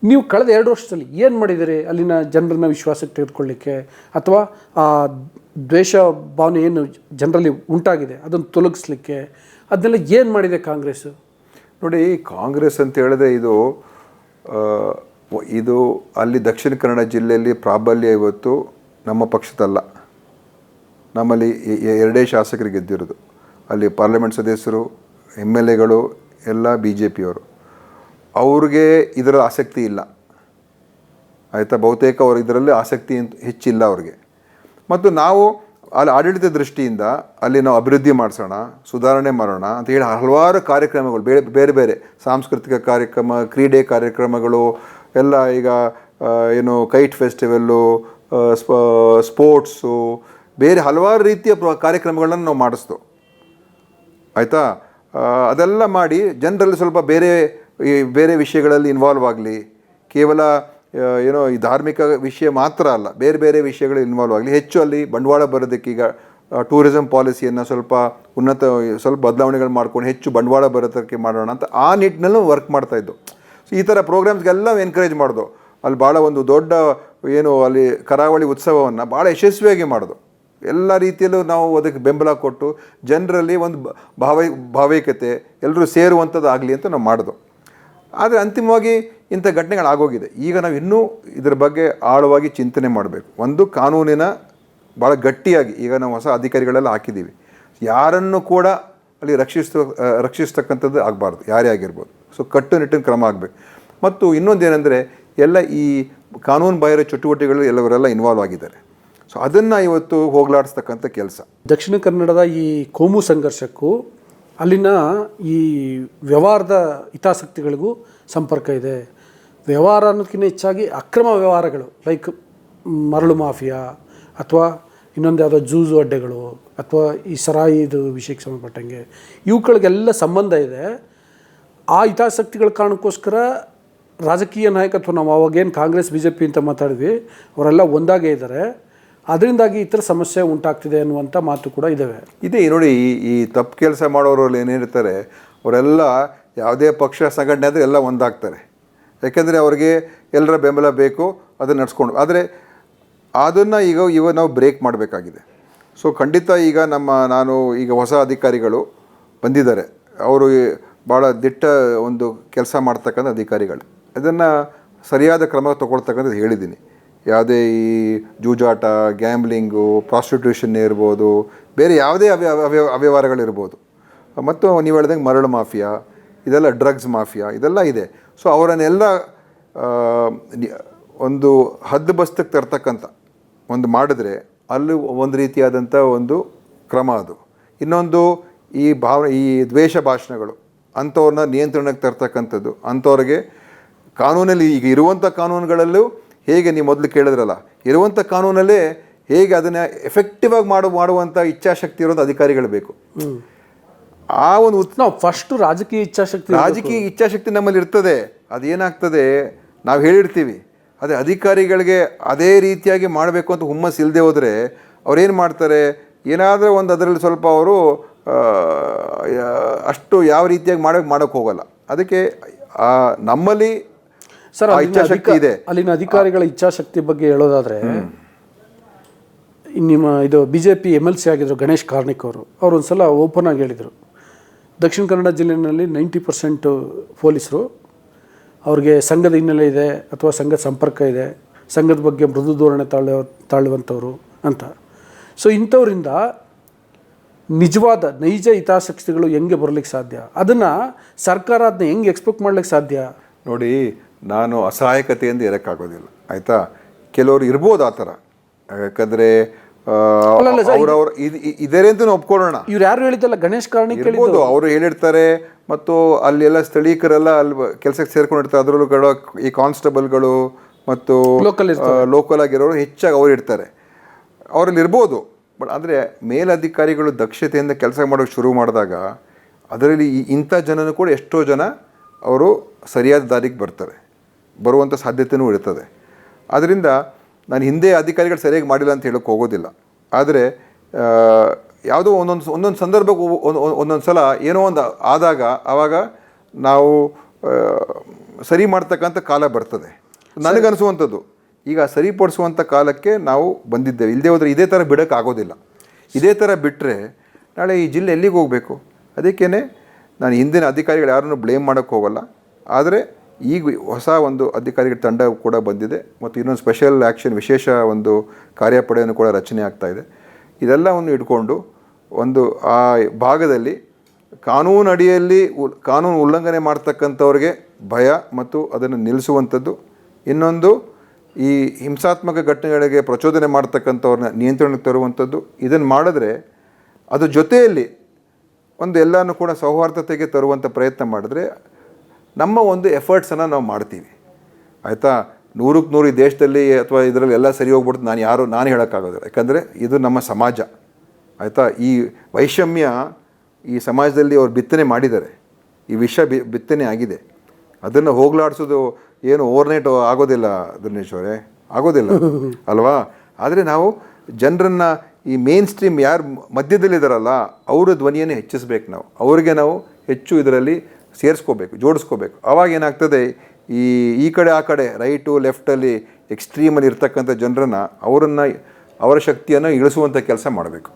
ನೀವು ಕಳೆದ 2 ವರ್ಷದಲ್ಲಿ ಏನು ಮಾಡಿದಿರಿ ಅಲ್ಲಿನ ಜನರನ್ನ ವಿಶ್ವಾಸಕ್ಕೆ ತೆಗೆದುಕೊಳ್ಳಿಕ್ಕೆ, ಅಥವಾ ಆ ದ್ವೇಷ ಭಾವನೆ ಏನು ಜನರಲ್ಲಿ ಉಂಟಾಗಿದೆ ಅದನ್ನು ತೊಲಗಿಸ್ಲಿಕ್ಕೆ ಅದನ್ನೆಲ್ಲ ಏನು ಮಾಡಿದೆ ಕಾಂಗ್ರೆಸ್ಸು? ನೋಡಿ, ಕಾಂಗ್ರೆಸ್ ಅಂತ ಹೇಳಿದ್ರೆ ಇದು ಅಲ್ಲಿ ದಕ್ಷಿಣ ಕನ್ನಡ ಜಿಲ್ಲೆಯಲ್ಲಿ ಪ್ರಾಬಲ್ಯ ಇವತ್ತು ನಮ್ಮ ಪಕ್ಷದಲ್ಲ. ನಮ್ಮಲ್ಲಿ 2 ಶಾಸಕರಿಗೆ ಗೆದ್ದಿರೋದು. ಅಲ್ಲಿ ಪಾರ್ಲಿಮೆಂಟ್ ಸದಸ್ಯರು, MLAಗಳು ಎಲ್ಲ BJPಯವರು. ಅವ್ರಿಗೆ ಇದರ ಆಸಕ್ತಿ ಇಲ್ಲ, ಆಯಿತಾ. ಬಹುತೇಕ ಅವರು ಇದರಲ್ಲಿ ಆಸಕ್ತಿ ಹೆಚ್ಚಿಲ್ಲ ಅವ್ರಿಗೆ. ಮತ್ತು ನಾವು ಅಲ್ಲಿ ಆಡಳಿತ ದೃಷ್ಟಿಯಿಂದ ಅಲ್ಲಿ ನಾವು ಅಭಿವೃದ್ಧಿ ಮಾಡಿಸೋಣ, ಸುಧಾರಣೆ ಮಾಡೋಣ ಅಂತ ಹೇಳಿ ಹಲವಾರು ಕಾರ್ಯಕ್ರಮಗಳು, ಬೇರೆ ಬೇರೆ ಸಾಂಸ್ಕೃತಿಕ ಕಾರ್ಯಕ್ರಮ, ಕ್ರೀಡೆ ಕಾರ್ಯಕ್ರಮಗಳು ಎಲ್ಲ, ಈಗ ಏನು ಕೈಟ್ ಫೆಸ್ಟಿವಲ್ಲು, ಸ್ಪೋರ್ಟ್ಸು, ಬೇರೆ ಹಲವಾರು ರೀತಿಯ ಕಾರ್ಯಕ್ರಮಗಳನ್ನು ನಾವು ಮಾಡಿಸ್ತು, ಆಯಿತಾ. ಅದೆಲ್ಲ ಮಾಡಿ ಜನರಲ್ಲಿ ಸ್ವಲ್ಪ ಬೇರೆ ವಿಷಯಗಳಲ್ಲಿ ಇನ್ವಾಲ್ವ್ ಆಗಲಿ. ಕೇವಲ ಏನೋ ಈ ಧಾರ್ಮಿಕ ವಿಷಯ ಮಾತ್ರ ಅಲ್ಲ, ಬೇರೆ ಬೇರೆ ವಿಷಯಗಳಲ್ಲಿ ಇನ್ವಾಲ್ವ್ ಆಗಲಿ. ಹೆಚ್ಚು ಅಲ್ಲಿ ಬಂಡವಾಳ ಬರೋದಕ್ಕೀಗ ಟೂರಿಸಮ್ ಪಾಲಿಸಿಯನ್ನು ಸ್ವಲ್ಪ ಬದಲಾವಣೆಗಳು ಮಾಡ್ಕೊಂಡು ಹೆಚ್ಚು ಬಂಡವಾಳ ಬರೋದಕ್ಕೆ ಮಾಡೋಣ ಅಂತ ಆ ನಿಟ್ಟಿನಲ್ಲೂ ವರ್ಕ್ ಮಾಡ್ತಾಯಿದ್ದು. ಸೊ ಈ ಥರ ಪ್ರೋಗ್ರಾಮ್ಸ್ಗೆಲ್ಲ ಎನ್ಕರೇಜ್ ಮಾಡೋದು. ಅಲ್ಲಿ ಭಾಳ ಒಂದು ದೊಡ್ಡ ಅಲ್ಲಿ ಕರಾವಳಿ ಉತ್ಸವವನ್ನು ಭಾಳ ಯಶಸ್ವಿಯಾಗಿ ಮಾಡೋದು. ಎಲ್ಲ ರೀತಿಯಲ್ಲೂ ನಾವು ಅದಕ್ಕೆ ಬೆಂಬಲ ಕೊಟ್ಟು ಜನರಲ್ಲಿ ಒಂದು ಭಾವೈಕ್ಯತೆ, ಎಲ್ಲರೂ ಸೇರುವಂಥದ್ದು ಆಗಲಿ ಅಂತ ನಾವು ಮಾಡೋದು. ಆದರೆ ಅಂತಿಮವಾಗಿ ಇಂಥ ಘಟನೆಗಳಾಗೋಗಿದೆ. ಈಗ ನಾವು ಇನ್ನೂ ಇದರ ಬಗ್ಗೆ ಆಳವಾಗಿ ಚಿಂತನೆ ಮಾಡಬೇಕು. ಒಂದು, ಕಾನೂನಿನ ಭಾಳ ಗಟ್ಟಿಯಾಗಿ ಈಗ ನಾವು ಹೊಸ ಅಧಿಕಾರಿಗಳೆಲ್ಲ ಹಾಕಿದ್ದೀವಿ. ಯಾರನ್ನು ಕೂಡ ಅಲ್ಲಿ ರಕ್ಷಿಸ್ತಕ್ಕಂಥದ್ದು ಆಗಬಾರ್ದು, ಯಾರೇ ಆಗಿರ್ಬೋದು. ಸೊ ಕಟ್ಟುನಿಟ್ಟಿನ ಕ್ರಮ ಆಗಬೇಕು. ಮತ್ತು ಇನ್ನೊಂದೇನೆಂದರೆ, ಎಲ್ಲ ಈ ಕಾನೂನು ಬಾಹಿರ ಚಟುವಟಿಕೆಗಳು ಎಲ್ಲವರೆಲ್ಲ ಇನ್ವಾಲ್ವ್ ಆಗಿದ್ದಾರೆ. ಸೊ ಅದನ್ನು ಇವತ್ತು ಹೋಗಲಾಡಿಸ್ತಕ್ಕಂಥ ಕೆಲಸ. ದಕ್ಷಿಣ ಕನ್ನಡದ ಈ ಕೋಮು ಸಂಘರ್ಷಕ್ಕೂ ಅಲ್ಲಿನ ಈ ವ್ಯವಹಾರದ ಹಿತಾಸಕ್ತಿಗಳಿಗೂ ಸಂಪರ್ಕ ಇದೆ. ವ್ಯವಹಾರ ಅನ್ನೋದಕ್ಕಿಂತ ಹೆಚ್ಚಾಗಿ ಅಕ್ರಮ ವ್ಯವಹಾರಗಳು, ಲೈಕ್ ಮರಳು ಮಾಫಿಯಾ ಅಥವಾ ಇನ್ನೊಂದು ಯಾವುದೋ ಜೂಜು ಅಡ್ಡೆಗಳು ಅಥವಾ ಈ ಸರಾಯಿದು ವಿಷಯಕ್ಕೆ ಸಂಬಂಧಪಟ್ಟಂಗೆ ಇವುಗಳಿಗೆಲ್ಲ ಸಂಬಂಧ ಇದೆ. ಆ ಹಿತಾಸಕ್ತಿಗಳ ಕಾರಣಕ್ಕೋಸ್ಕರ ರಾಜಕೀಯ ನಾಯಕತ್ವ, ನಾವು ಅವಾಗೇನು ಕಾಂಗ್ರೆಸ್ BJP ಅಂತ ಮಾತಾಡಿದ್ವಿ, ಅವರೆಲ್ಲ ಒಂದಾಗೇ ಇದ್ದಾರೆ. ಅದರಿಂದಾಗಿ ಈ ಥರ ಸಮಸ್ಯೆ ಉಂಟಾಗ್ತಿದೆ ಅನ್ನುವಂಥ ಮಾತು ಕೂಡ ಇದೆ. ನೋಡಿ, ಈ ತಪ್ಪು ಕೆಲಸ ಮಾಡೋರಲ್ಲಿ ಏನಿರ್ತಾರೆ ಅವರೆಲ್ಲ ಯಾವುದೇ ಪಕ್ಷ ಸಂಘಟನೆ ಆದರೆ ಎಲ್ಲ ಒಂದಾಗ್ತಾರೆ. ಯಾಕೆಂದರೆ ಅವ್ರಿಗೆ ಎಲ್ಲರ ಬೆಂಬಲ ಬೇಕು, ಅದನ್ನು ನಡ್ಸ್ಕೊಂಡು. ಆದರೆ ಅದನ್ನು ಈಗ ನಾವು ಬ್ರೇಕ್ ಮಾಡಬೇಕಾಗಿದೆ. ಸೊ ಖಂಡಿತ ಈಗ ನಾನು ಈಗ ಹೊಸ ಅಧಿಕಾರಿಗಳು ಬಂದಿದ್ದಾರೆ, ಅವರು ಭಾಳ ದಿಟ್ಟ ಒಂದು ಕೆಲಸ ಮಾಡ್ತಕ್ಕಂಥ ಅಧಿಕಾರಿಗಳು. ಅದನ್ನು ಸರಿಯಾದ ಕ್ರಮ ತಗೊಳ್ತಕ್ಕಂಥದ್ದು ಹೇಳಿದ್ದೀನಿ. ಯಾವುದೇ ಈ ಜೂಜಾಟ, ಗ್ಯಾಂಬ್ಲಿಂಗು, ಪ್ರಾಸ್ಟಿಟ್ಯೂಷನ್ ಇರ್ಬೋದು, ಬೇರೆ ಯಾವುದೇ ಅವ್ಯವಹಾರಗಳಿರ್ಬೋದು, ಮತ್ತು ನೀವು ಹೇಳ್ದಂಗೆ ಮರಳು ಮಾಫಿಯಾ, ಇದೆಲ್ಲ ಡ್ರಗ್ಸ್ ಮಾಫಿಯಾ, ಇದೆಲ್ಲ ಇದೆ. ಸೊ ಅವರನ್ನೆಲ್ಲ ಒಂದು ಹದ್ದುಬಸ್ತಕ್ಕೆ ತರ್ತಕ್ಕಂಥ ಒಂದು ಮಾಡಿದ್ರೆ ಅಲ್ಲಿ ಒಂದು ರೀತಿಯಾದಂಥ ಒಂದು ಕ್ರಮ ಅದು. ಇನ್ನೊಂದು ಈ ದ್ವೇಷ ಭಾಷಣಗಳು, ಅಂಥವ್ರನ್ನ ನಿಯಂತ್ರಣಕ್ಕೆ ತರ್ತಕ್ಕಂಥದ್ದು. ಅಂಥವ್ರಿಗೆ ಕಾನೂನಲ್ಲಿ ಈಗ ಇರುವಂಥ ಕಾನೂನುಗಳಲ್ಲೂ ಹೇಗೆ ನೀವು ಮೊದಲು ಕೇಳಿದ್ರಲ್ಲ, ಇರುವಂಥ ಕಾನೂನಲ್ಲೇ ಹೇಗೆ ಅದನ್ನು ಎಫೆಕ್ಟಿವ್ ಆಗಿ ಮಾಡುವಂಥ ಇಚ್ಛಾಶಕ್ತಿ ಇರೋದು ಅಧಿಕಾರಿಗಳು ಬೇಕು. ಆ ಒಂದು ನಾವು ಫಸ್ಟು ರಾಜಕೀಯ ಇಚ್ಛಾಶಕ್ತಿ ನಮ್ಮಲ್ಲಿ ಇರ್ತದೆ. ಅದೇನಾಗ್ತದೆ, ನಾವು ಹೇಳಿರ್ತೀವಿ, ಅದೇ ಅಧಿಕಾರಿಗಳಿಗೆ ಅದೇ ರೀತಿಯಾಗಿ ಮಾಡಬೇಕು ಅಂತ ಹುಮ್ಮಸ್ ಇಲ್ಲದೆ ಹೋದರೆ ಅವ್ರೇನು ಮಾಡ್ತಾರೆ, ಏನಾದರೂ ಒಂದು ಅದರಲ್ಲಿ ಸ್ವಲ್ಪ ಅವರು ಅಷ್ಟು ಯಾವ ರೀತಿಯಾಗಿ ಮಾಡೋಕ್ಕೆ ಹೋಗಲ್ಲ. ಅದಕ್ಕೆ ನಮ್ಮಲ್ಲಿ ಸರ್ ಇಚ್ಛಾಶಕ್ತಿ ಇದೆ. ಅಲ್ಲಿನ ಅಧಿಕಾರಿಗಳ ಇಚ್ಛಾಶಕ್ತಿ ಬಗ್ಗೆ ಹೇಳೋದಾದರೆ, ನಿಮ್ಮ BJP MLC ಆಗಿದ್ದರು ಗಣೇಶ್ ಕಾರ್ಣಿಕ್ ಅವರು ಒಂದು ಸಲ ಓಪನ್ ಆಗಿ ಹೇಳಿದರು, ದಕ್ಷಿಣ ಕನ್ನಡ ಜಿಲ್ಲೆಯಲ್ಲಿ 90% ಪೊಲೀಸರು ಅವ್ರಿಗೆ ಸಂಘದ ಹಿನ್ನೆಲೆ ಇದೆ ಅಥವಾ ಸಂಘದ ಸಂಪರ್ಕ ಇದೆ, ಸಂಘದ ಬಗ್ಗೆ ಮೃದು ಧೋರಣೆ ತಾಳುವಂಥವ್ರು ಅಂತ. ಸೊ ಇಂಥವರಿಂದ ನಿಜವಾದ ನೈಜ ಹಿತಾಸಕ್ತಿಗಳು ಹೆಂಗೆ ಬರಲಿಕ್ಕೆ ಸಾಧ್ಯ? ಅದನ್ನು ಸರ್ಕಾರ ಅದನ್ನ ಹೆಂಗೆ ಎಕ್ಸ್ಪೆಕ್ಟ್ ಮಾಡ್ಲಿಕ್ಕೆ ಸಾಧ್ಯ? ನೋಡಿ, ನಾನು ಅಸಹಾಯಕತೆಯಿಂದ ಇರೋಕ್ಕಾಗೋದಿಲ್ಲ, ಆಯಿತಾ. ಕೆಲವರು ಇರ್ಬೋದು ಆ ಥರ, ಯಾಕಂದರೆ ಅವ್ರವ್ರು ಇದೇ ಅಂತ ಒಪ್ಕೊಳ್ಳೋಣ. ಇವ್ರು ಯಾರು ಹೇಳಿದ್ದಲ್ಲ, ಗಣೇಶ್ ಕಾರ್ಣಿಕ್ ಇರ್ಬೋದು, ಅವರು ಹೇಳಿರ್ತಾರೆ. ಮತ್ತು ಅಲ್ಲೆಲ್ಲ ಸ್ಥಳೀಕರೆಲ್ಲ ಅಲ್ಲಿ ಕೆಲಸಕ್ಕೆ ಸೇರ್ಕೊಂಡಿರ್ತಾರೆ. ಅದರಲ್ಲೂ ಈ ಕಾನ್ಸ್ಟೇಬಲ್ಗಳು ಮತ್ತು ಲೋಕಲ್ ಆಗಿರೋರು ಹೆಚ್ಚಾಗಿ ಅವ್ರು ಇರ್ತಾರೆ, ಅವರಲ್ಲಿ ಇರ್ಬೋದು. ಬಟ್ ಆದರೆ ಮೇಲಧಿಕಾರಿಗಳು ದಕ್ಷತೆಯಿಂದ ಕೆಲಸ ಮಾಡೋಕ್ಕೆ ಶುರು ಮಾಡಿದಾಗ ಅದರಲ್ಲಿ ಇಂಥ ಜನನೂ ಕೂಡ ಎಷ್ಟೋ ಜನ ಅವರು ಸರಿಯಾದ ದಾರಿಗೆ ಬರುವಂಥ ಸಾಧ್ಯತೆಯೂ ಇರ್ತದೆ. ಆದ್ದರಿಂದ ನಾನು ಹಿಂದೆ ಅಧಿಕಾರಿಗಳು ಸರಿಯಾಗಿ ಮಾಡಿಲ್ಲ ಅಂತ ಹೇಳೋಕ್ಕೆ ಹೋಗೋದಿಲ್ಲ. ಆದರೆ ಯಾವುದೋ ಒಂದೊಂದು ಸಂದರ್ಭಕ್ಕೆ ಒಂದೊಂದು ಸಲ ಏನೋ ಒಂದು ಆದಾಗ ಆವಾಗ ನಾವು ಸರಿ ಮಾಡ್ತಕ್ಕಂಥ ಕಾಲ ಬರ್ತದೆ ನನಗನ್ನಿಸುವಂಥದ್ದು. ಈಗ ಸರಿಪಡಿಸುವಂಥ ಕಾಲಕ್ಕೆ ನಾವು ಬಂದಿದ್ದೇವೆ. ಇಲ್ಲದೆ ಹೋದರೆ ಇದೇ ಥರ ಬಿಡೋಕ್ಕಾಗೋದಿಲ್ಲ. ಇದೇ ಥರ ಬಿಟ್ಟರೆ ನಾಳೆ ಈ ಜಿಲ್ಲೆ ಎಲ್ಲಿಗೆ ಹೋಗಬೇಕು? ಅದಕ್ಕೇ ನಾನು ಹಿಂದಿನ ಅಧಿಕಾರಿಗಳು ಯಾರನ್ನೂ ಬ್ಲೇಮ್ ಮಾಡೋಕ್ಕೆ ಹೋಗಲ್ಲ. ಆದರೆ ಈಗ ಹೊಸ ಒಂದು ಅಧಿಕಾರಿಗಳ ತಂಡ ಕೂಡ ಬಂದಿದೆ ಮತ್ತು ಇನ್ನೊಂದು ಸ್ಪೆಷಲ್ ಆ್ಯಕ್ಷನ್ ವಿಶೇಷ ಒಂದು ಕಾರ್ಯಪಡೆಯನ್ನು ಕೂಡ ರಚನೆ ಆಗ್ತಾಯಿದೆ. ಇದೆಲ್ಲವನ್ನು ಇಟ್ಕೊಂಡು ಒಂದು ಆ ಭಾಗದಲ್ಲಿ ಕಾನೂನು ಅಡಿಯಲ್ಲಿ ಕಾನೂನು ಉಲ್ಲಂಘನೆ ಮಾಡ್ತಕ್ಕಂಥವ್ರಿಗೆ ಭಯ ಮತ್ತು ಅದನ್ನು ನಿಲ್ಲಿಸುವಂಥದ್ದು, ಇನ್ನೊಂದು ಈ ಹಿಂಸಾತ್ಮಕ ಘಟನೆಗಳಿಗೆ ಪ್ರಚೋದನೆ ಮಾಡ್ತಕ್ಕಂಥವ್ರನ್ನ ನಿಯಂತ್ರಣಕ್ಕೆ ತರುವಂಥದ್ದು. ಇದನ್ನು ಮಾಡಿದ್ರೆ ಅದು ಜೊತೆಯಲ್ಲಿ ಒಂದು ಎಲ್ಲನೂ ಕೂಡ ಸೌಹಾರ್ದತೆಗೆ ತರುವಂಥ ಪ್ರಯತ್ನ ಮಾಡಿದ್ರೆ ನಮ್ಮ ಒಂದು ಎಫರ್ಟ್ಸನ್ನು ನಾವು ಮಾಡ್ತೀವಿ. ಆಯಿತಾ? 100ಕ್ಕೆ 100 ಈ ದೇಶದಲ್ಲಿ ಅಥವಾ ಇದರಲ್ಲಿ ಎಲ್ಲ ಸರಿ ಹೋಗ್ಬಿಡ್ತು ನಾನು ಹೇಳೋಕ್ಕಾಗೋದಿಲ್ಲ. ಯಾಕಂದರೆ ಇದು ನಮ್ಮ ಸಮಾಜ. ಆಯಿತಾ? ಈ ವೈಷಮ್ಯ ಈ ಸಮಾಜದಲ್ಲಿ ಅವ್ರು ಬಿತ್ತನೆ ಮಾಡಿದ್ದಾರೆ. ಈ ವಿಷ ಬಿತ್ತನೆ ಆಗಿದೆ. ಅದನ್ನು ಹೋಗಲಾಡಿಸೋದು ಏನು ಓವರ್ನೈಟ್ ಆಗೋದಿಲ್ಲ ದಿನೇಶ್ ಅವರೇ, ಆಗೋದಿಲ್ಲ ಅಲ್ವಾ? ಆದರೆ ನಾವು ಜನರನ್ನು ಈ ಮೇನ್ ಸ್ಟ್ರೀಮ್ ಯಾರು ಮಧ್ಯದಲ್ಲಿದ್ದಾರಲ್ಲ ಅವರ ಧ್ವನಿಯನ್ನು ಹೆಚ್ಚಿಸ್ಬೇಕು. ಅವ್ರಿಗೆ ನಾವು ಹೆಚ್ಚು ಇದರಲ್ಲಿ ಸೇರಿಸ್ಕೋಬೇಕು, ಜೋಡಿಸ್ಕೋಬೇಕು. ಆವಾಗ ಏನಾಗ್ತದೆ, ಈ ಕಡೆ ಆ ಕಡೆ ರೈಟು ಲೆಫ್ಟಲ್ಲಿ ಎಕ್ಸ್ಟ್ರೀಮಲ್ಲಿ ಇರ್ತಕ್ಕಂಥ ಜನರನ್ನು ಅವರ ಶಕ್ತಿಯನ್ನು ಇಳಿಸುವಂಥ ಕೆಲಸ ಮಾಡಬೇಕು.